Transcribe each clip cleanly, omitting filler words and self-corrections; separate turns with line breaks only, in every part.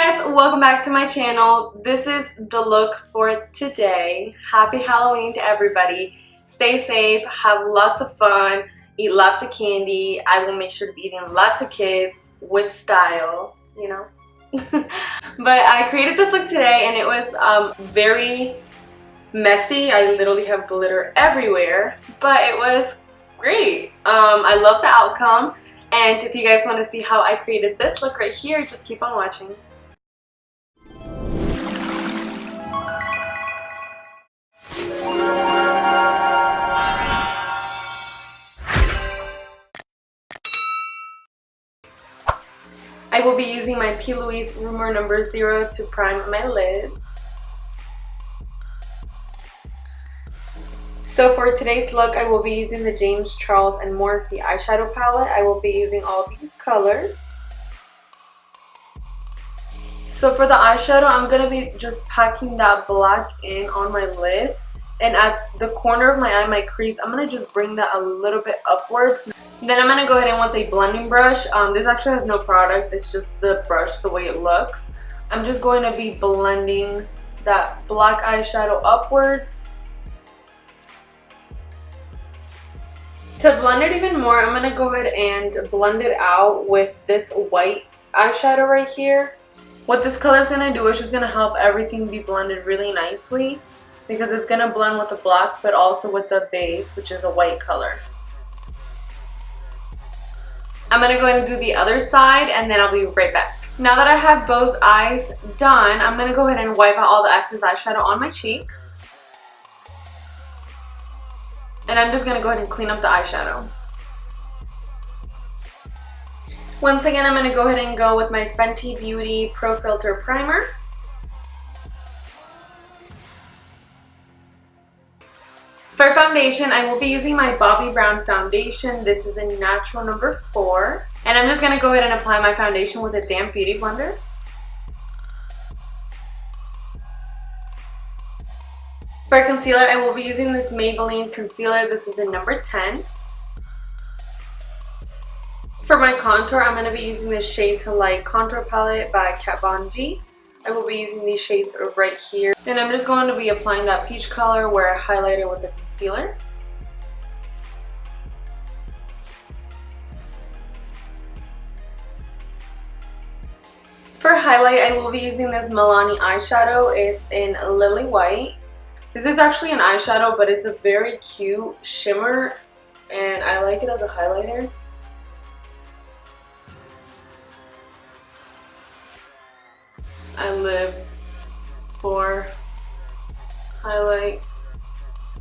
guys, welcome back to my channel. This is the look for today. Happy Halloween to everybody. Stay safe, have lots of fun, eat lots of candy. I will make sure to be eating lots of kids with style, you know. But I created this look today and it was very messy. I literally have glitter everywhere, but it was great. I love the outcome. And if you guys want to see how I created this look right here, just keep on watching. I will be using my Plouise Rumor number 0 to prime my lids. So for today's look, I will be using the James Charles and Morphe eyeshadow palette. I will be using all these colors. So for the eyeshadow, I'm going to be just packing that black in on my lid. And at the corner of my eye, my crease, I'm going to just bring that a little bit upwards. Then I'm going to go ahead in with a blending brush. This actually has no product. It's just the brush, the way it looks. I'm just going to be blending that black eyeshadow upwards. To blend it even more, I'm going to go ahead and blend it out with this white eyeshadow right here. What this color is going to do is just going to help everything be blended really nicely, because it's going to blend with the black but also with the base, which is a white color. I'm going to go ahead and do the other side and then I'll be right back. Now that I have both eyes done, I'm going to go ahead and wipe out all the excess eyeshadow on my cheeks. And I'm just going to go ahead and clean up the eyeshadow. Once again, I'm going to go ahead and go with my Fenty Beauty Pro Filter Primer. For foundation, I will be using my Bobbie Brown foundation. This is in natural number 4. And I'm just going to go ahead and apply my foundation with a damp beauty blender. For concealer, I will be using this Maybelline concealer. This is in number 10. For my contour, I'm going to be using this Shade to Light contour palette by Kat Von D. I will be using these shades right here. And I'm just going to be applying that peach color where I highlighted with the concealer. For highlight, I will be using this Milani eyeshadow. It's in Lily White. This is actually an eyeshadow, but it's a very cute shimmer, and I like it as a highlighter. I live for highlight.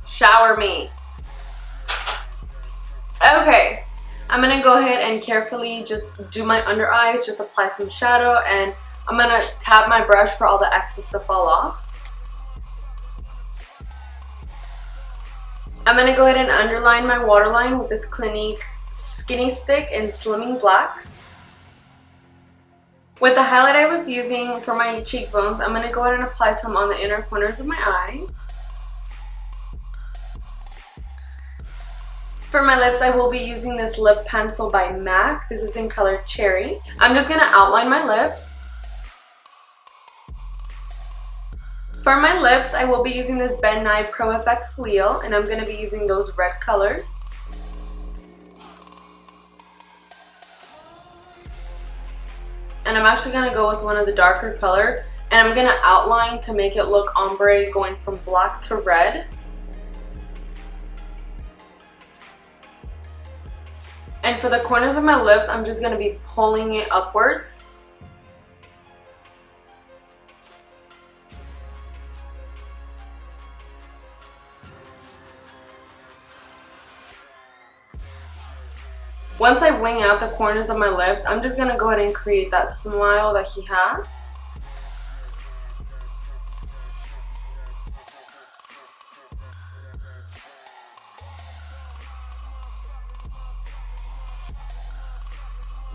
Shower me. Okay, I'm going to go ahead and carefully just do my under eyes, just apply some shadow, and I'm going to tap my brush for all the excess to fall off. I'm going to go ahead and underline my waterline with this Clinique Skinny Stick in Slimming Black. With the highlight I was using for my cheekbones, I'm going to go ahead and apply some on the inner corners of my eyes. For my lips, I will be using this lip pencil by MAC. This is in color Cherry. I'm just going to outline my lips. For my lips, I will be using this Ben Nye Pro FX wheel, and I'm going to be using those red colors. And I'm actually going to go with one of the darker color, and I'm going to outline to make it look ombre, going from black to red. And for the corners of my lips, I'm just going to be pulling it upwards. Once I wing out the corners of my lips, I'm just going to go ahead and create that smile that he has.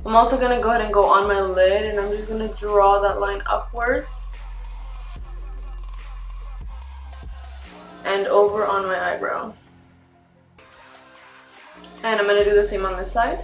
I'm also going to go ahead and go on my lid, and I'm just going to draw that line upwards and over on my eyebrow. And I'm going to do the same on this side.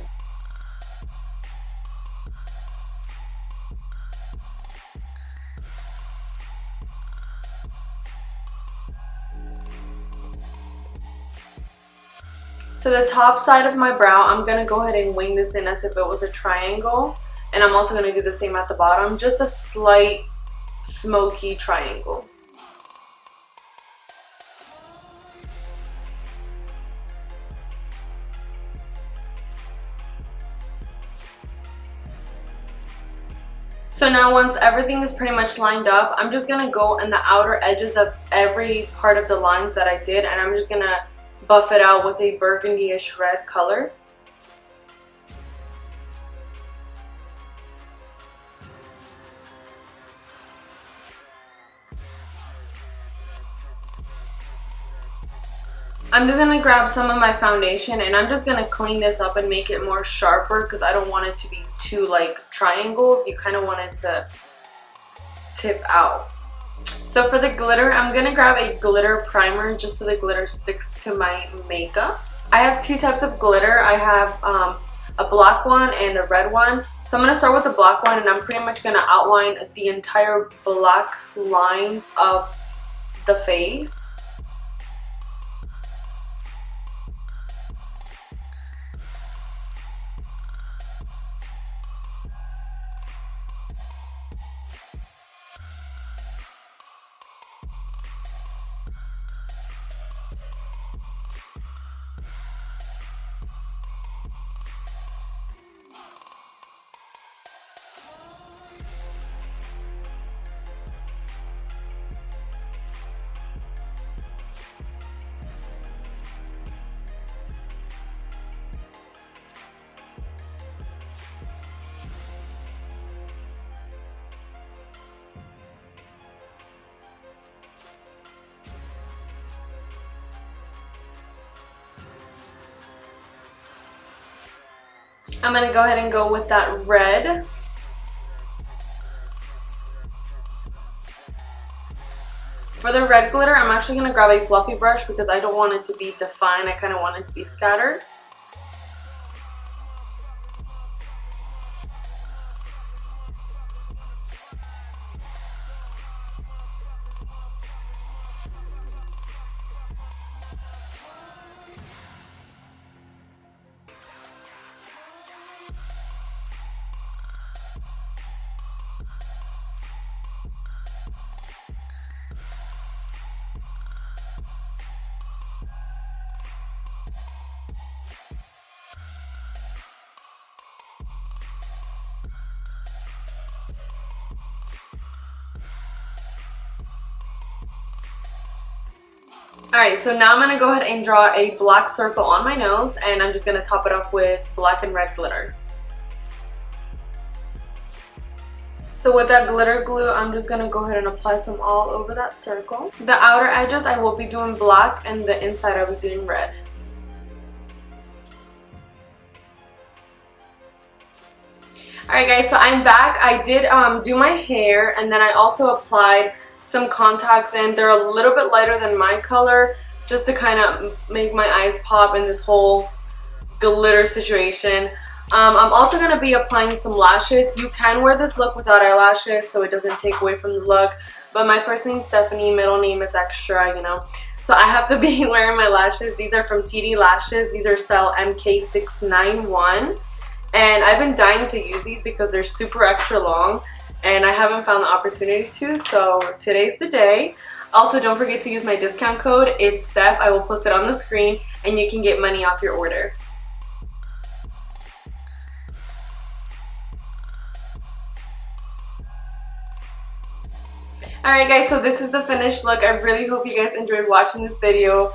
So the top side of my brow, I'm going to go ahead and wing this in as if it was a triangle. And I'm also going to do the same at the bottom. Just a slight smoky triangle. So now once everything is pretty much lined up, I'm just going to go in the outer edges of every part of the lines that I did. And I'm just going to buff it out with a burgundy-ish red color. I'm just going to grab some of my foundation and I'm just going to clean this up and make it more sharper because I don't want it to be too like triangles. You kind of want it to tip out. So for the glitter, I'm going to grab a glitter primer just so the glitter sticks to my makeup. I have two types of glitter. I have a black one and a red one. So I'm going to start with the black one and I'm pretty much going to outline the entire black lines of the face. I'm going to go ahead and go with that red. For the red glitter, I'm actually going to grab a fluffy brush because I don't want it to be defined. I kind of want it to be scattered. Alright, so now I'm going to go ahead and draw a black circle on my nose and I'm just going to top it up with black and red glitter. So with that glitter glue, I'm just going to go ahead and apply some all over that circle. The outer edges I will be doing black and the inside I will be doing red. Alright guys, so I'm back. I did do my hair and then I also applied some contacts in. They're a little bit lighter than my color just to kind of make my eyes pop in this whole glitter situation. I'm also going to be applying some lashes. You can wear this look without eyelashes so it doesn't take away from the look, but my first name is Stephanie, middle name is extra, you know, so I have to be wearing my lashes. These are from TD Lashes. These are style MK691 and I've been dying to use these because they're super extra long and I haven't found the opportunity to, so today's the day. Also, don't forget to use my discount code. It's Steph. I will post it on the screen and you can get money off your order. Alright guys, so this is the finished look. I really hope you guys enjoyed watching this video.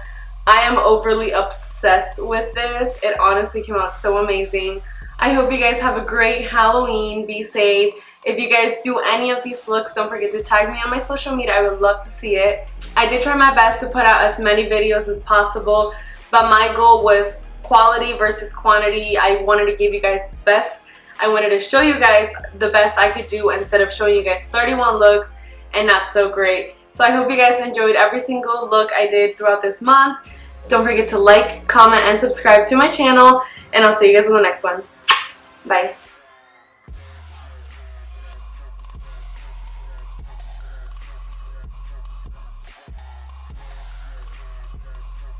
I am overly obsessed with this. It honestly came out so amazing. I hope you guys have a great Halloween. Be safe. If you guys do any of these looks, don't forget to tag me on my social media. I would love to see it. I did try my best to put out as many videos as possible, but my goal was quality versus quantity. I wanted to give you guys the best. I wanted to show you guys the best I could do instead of showing you guys 31 looks and not so great. So I hope you guys enjoyed every single look I did throughout this month. Don't forget to like, comment, and subscribe to my channel, and I'll see you guys in the next one. Bye.